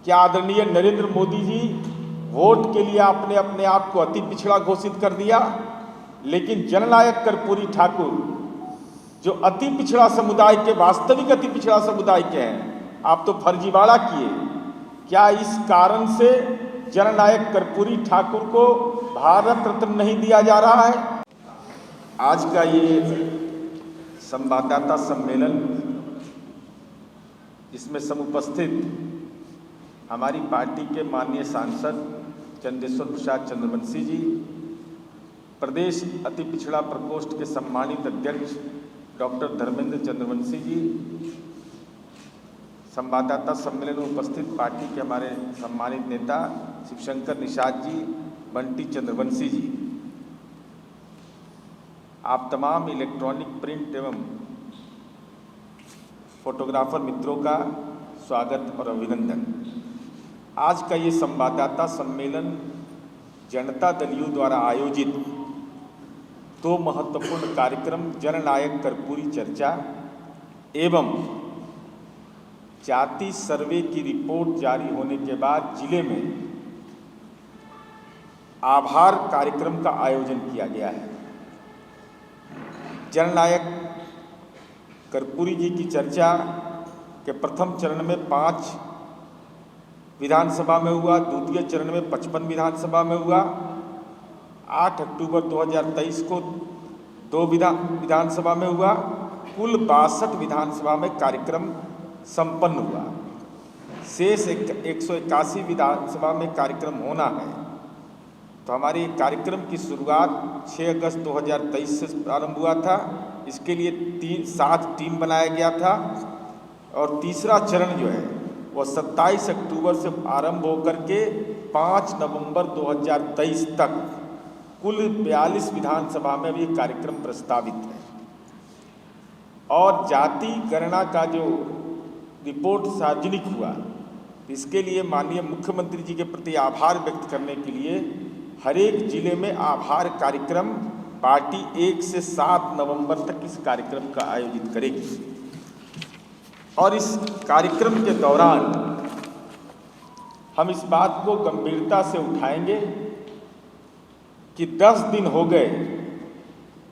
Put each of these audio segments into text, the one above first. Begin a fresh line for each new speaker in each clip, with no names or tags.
क्या आदरणीय नरेंद्र मोदी जी वोट के लिए आपने अपने आप को अति पिछड़ा घोषित कर दिया, लेकिन जननायक कर्पूरी ठाकुर जो अति पिछड़ा समुदाय के, वास्तविक अति पिछड़ा समुदाय के हैं, आप तो फर्जीवाड़ा किए। क्या इस कारण से जननायक कर्पूरी ठाकुर को भारत रत्न नहीं दिया जा रहा है? आज का ये संवाददाता सम्मेलन, जिसमें समुपस्थित हमारी पार्टी के माननीय सांसद चंदेश्वर प्रसाद चंद्रवंशी जी, प्रदेश अति पिछड़ा प्रकोष्ठ के सम्मानित अध्यक्ष डॉक्टर धर्मेंद्र चंद्रवंशी जी, संवाददाता सम्मेलन में उपस्थित पार्टी के हमारे सम्मानित नेता शिवशंकर निषाद जी, बंटी चंद्रवंशी जी, आप तमाम इलेक्ट्रॉनिक, प्रिंट एवं फोटोग्राफर मित्रों का स्वागत और अभिनंदन। आज का ये संवाददाता सम्मेलन जनता दल यू द्वारा आयोजित दो महत्वपूर्ण कार्यक्रम जननायक कर्पूरी चर्चा एवं जाति सर्वे की रिपोर्ट जारी होने के बाद जिले में आभार कार्यक्रम का आयोजन किया गया है। जननायक कर्पूरी जी की चर्चा के प्रथम चरण में 5 विधानसभा में हुआ, द्वितीय चरण में 55 विधानसभा में हुआ। 8 अक्टूबर 2023 को 2 विधानसभा में हुआ। कुल 62 विधानसभा में कार्यक्रम संपन्न हुआ। शेष 181 विधानसभा में कार्यक्रम होना है। तो हमारे कार्यक्रम की शुरुआत 6 अगस्त 2023 से प्रारंभ हुआ था। इसके लिए 7 टीम बनाया गया था और तीसरा चरण जो है वो 27 अक्टूबर से आरंभ होकर के 5 नवंबर 2023 तक कुल 42 विधानसभा में भी कार्यक्रम प्रस्तावित है। और जाति गणना का जो रिपोर्ट सार्वजनिक हुआ, इसके लिए माननीय मुख्यमंत्री जी के प्रति आभार व्यक्त करने के लिए हर एक जिले में आभार कार्यक्रम पार्टी 1 से 7 नवंबर तक इस कार्यक्रम का आयोजित करेगी। और इस कार्यक्रम के दौरान हम इस बात को गंभीरता से उठाएंगे कि 10 दिन हो गए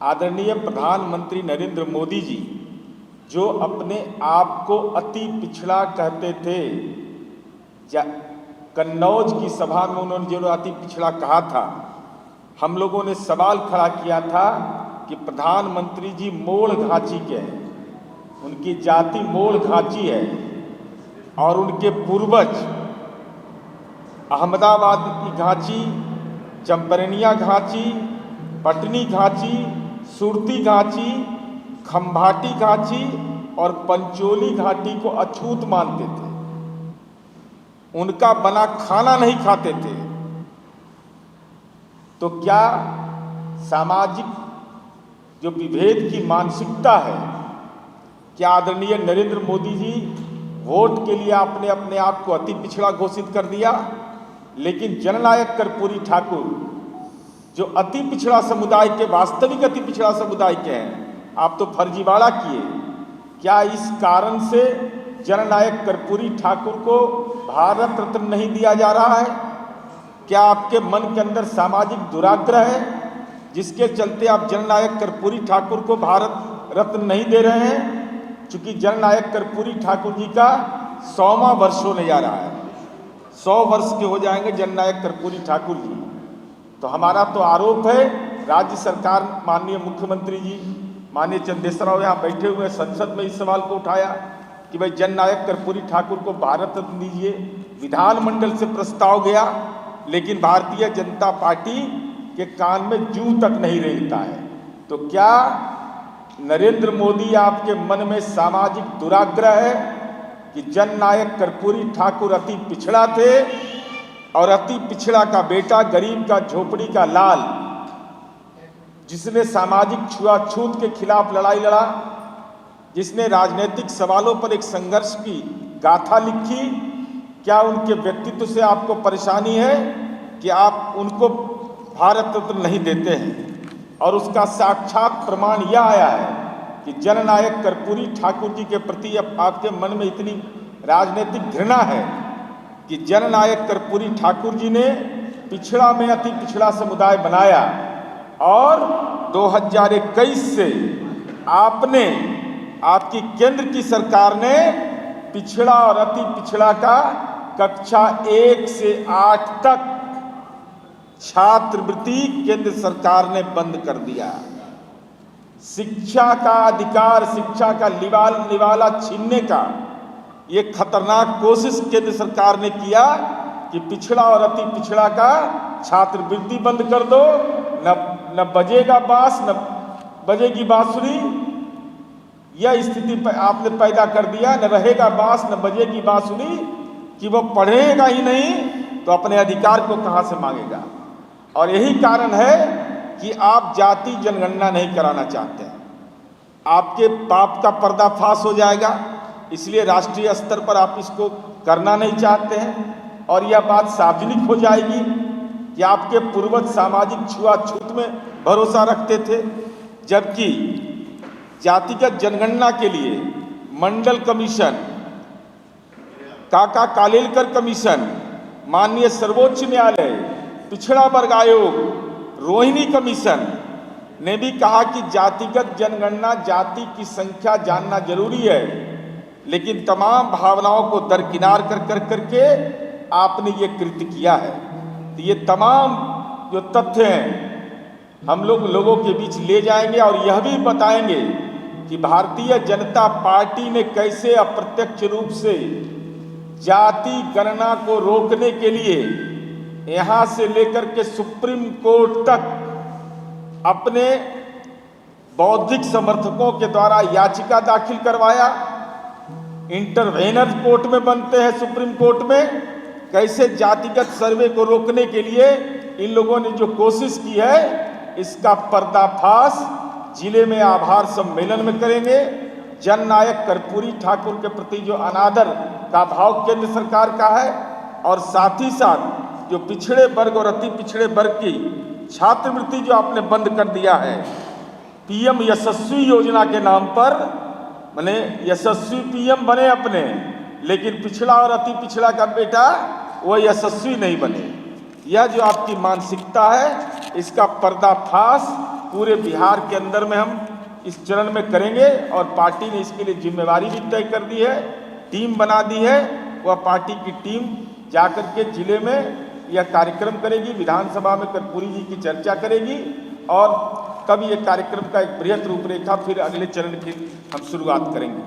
आदरणीय प्रधानमंत्री नरेंद्र मोदी जी, जो अपने आप को अति पिछड़ा कहते थे, कन्नौज की सभा में उन्होंने जो अति पिछड़ा कहा था, हम लोगों ने सवाल खड़ा किया था कि प्रधानमंत्री जी मोड़ घाची के हैं, उनकी जाति मोड़ घाची है और उनके पूर्वज अहमदाबाद की घाची, चंपरेनिया घाची, पटनी घाची, सुरती घाची, खम्भाटी घाची और पंचोली घाटी को अछूत मानते थे। उनका बना खाना नहीं खाते थे। तो क्या सामाजिक जो विभेद की मानसिकता है, क्या आदरणीय नरेंद्र मोदी जी वोट के लिए आपने अपने आप को अति पिछड़ा घोषित कर दिया, लेकिन जननायक कर्पूरी ठाकुर जो अति पिछड़ा समुदाय के, वास्तविक अति पिछड़ा समुदाय के हैं, आप तो फर्जीवाड़ा किए। क्या इस कारण से जननायक कर्पूरी ठाकुर को भारत रत्न नहीं दिया जा रहा है? क्या आपके मन के अंदर सामाजिक दुराग्रह है जिसके चलते आप जननायक कर्पूरी ठाकुर को भारत रत्न नहीं दे रहे हैं? चूंकि जननायक कर्पूरी ठाकुर जी का 100वां वर्ष होने जा रहा है, 100 वर्ष के हो जाएंगे जननायक कर्पूरी ठाकुर जी। तो हमारा तो आरोप है, राज्य सरकार, माननीय मुख्यमंत्री जी, माननीय चंदेश्वर राव यहाँ बैठे हुए संसद में इस सवाल को उठाया कि भाई जननायक कर्पूरी ठाकुर को भारत रत्न दीजिए। विधानमंडल से प्रस्ताव गया, लेकिन भारतीय जनता पार्टी के कान में जूं तक नहीं रेंगता है। तो क्या नरेंद्र मोदी आपके मन में सामाजिक दुराग्रह है कि जननायक कर्पूरी ठाकुर अति पिछड़ा थे और अति पिछड़ा का बेटा, गरीब का, झोपड़ी का लाल, जिसने सामाजिक छुआछूत के खिलाफ लड़ाई लड़ा, जिसने राजनीतिक सवालों पर एक संघर्ष की गाथा लिखी, क्या उनके व्यक्तित्व से आपको परेशानी है कि आप उनको भारत रत्न नहीं देते हैं? और उसका साक्षात प्रमाण यह आया है कि जननायक कर्पूरी ठाकुर जी के प्रति अब आपके मन में इतनी राजनीतिक घृणा है कि जननायक कर्पूरी ठाकुर जी ने पिछड़ा में अति पिछड़ा समुदाय बनाया और 2021 से आपकी केंद्र की सरकार ने पिछड़ा और अति पिछड़ा का कक्षा 1 से 8 तक छात्रवृत्ति केंद्र सरकार ने बंद कर दिया। शिक्षा का अधिकार, शिक्षा का निवाला छीनने का ये खतरनाक कोशिश केंद्र सरकार ने किया कि पिछड़ा और अति पिछड़ा का छात्रवृत्ति बंद कर दो, न बजेगा बांस न बजेगी बांसुरी। यह स्थिति आपने पैदा कर दिया, न रहेगा बांस न बजेगी बांसुरी, कि वो पढ़ेगा ही नहीं तो अपने अधिकार को कहाँ से मांगेगा। और यही कारण है कि आप जाति जनगणना नहीं कराना चाहते हैं। आपके पाप का पर्दाफाश हो जाएगा, इसलिए राष्ट्रीय स्तर पर आप इसको करना नहीं चाहते हैं। और यह बात सार्वजनिक हो जाएगी कि आपके पूर्वज सामाजिक छुआछूत में भरोसा रखते थे, जबकि जातिगत जनगणना के लिए मंडल कमीशन, काका कालेलकर कमीशन, माननीय सर्वोच्च न्यायालय, पिछड़ा वर्ग आयोग, रोहिणी कमीशन ने भी कहा कि जातिगत जनगणना, जाति की संख्या जानना जरूरी है, लेकिन तमाम भावनाओं को दरकिनार करके आपने ये कृत्य किया है। तो ये तमाम जो तथ्य हैं हम लोगों के बीच ले जाएंगे और यह भी बताएंगे कि भारतीय जनता पार्टी ने कैसे अप्रत्यक्ष रूप से जाति गणना को रोकने के लिए यहाँ से लेकर के सुप्रीम कोर्ट तक अपने बौद्धिक समर्थकों के द्वारा याचिका दाखिल करवाया। इंटरवेनर कोर्ट में बनते हैं सुप्रीम कोर्ट में। कैसे जातिगत सर्वे को रोकने के लिए इन लोगों ने जो कोशिश की है, इसका पर्दाफाश जिले में आभार सम्मेलन में करेंगे। जननायक कर्पूरी ठाकुर के प्रति जो अनादर का भाव केंद्र सरकार का है, और साथ ही साथ जो पिछड़े वर्ग और अति पिछड़े वर्ग की छात्रवृत्ति जो आपने बंद कर दिया है, पीएम यशस्वी योजना के नाम पर, माने यशस्वी पीएम बने अपने, लेकिन पिछड़ा और अति पिछड़ा का बेटा वो यशस्वी नहीं बने। यह जो आपकी मानसिकता है, इसका पर्दाफाश पूरे बिहार के अंदर में हम इस चरण में करेंगे। और पार्टी ने इसके लिए जिम्मेवारी भी तय कर दी है, टीम बना दी है। वह पार्टी की टीम जाकर के जिले में यह कार्यक्रम करेगी, विधानसभा में कर्पूरी जी की चर्चा करेगी, और तब ये कार्यक्रम का एक बृहत रूपरेखा फिर अगले चरण की हम शुरुआत करेंगे।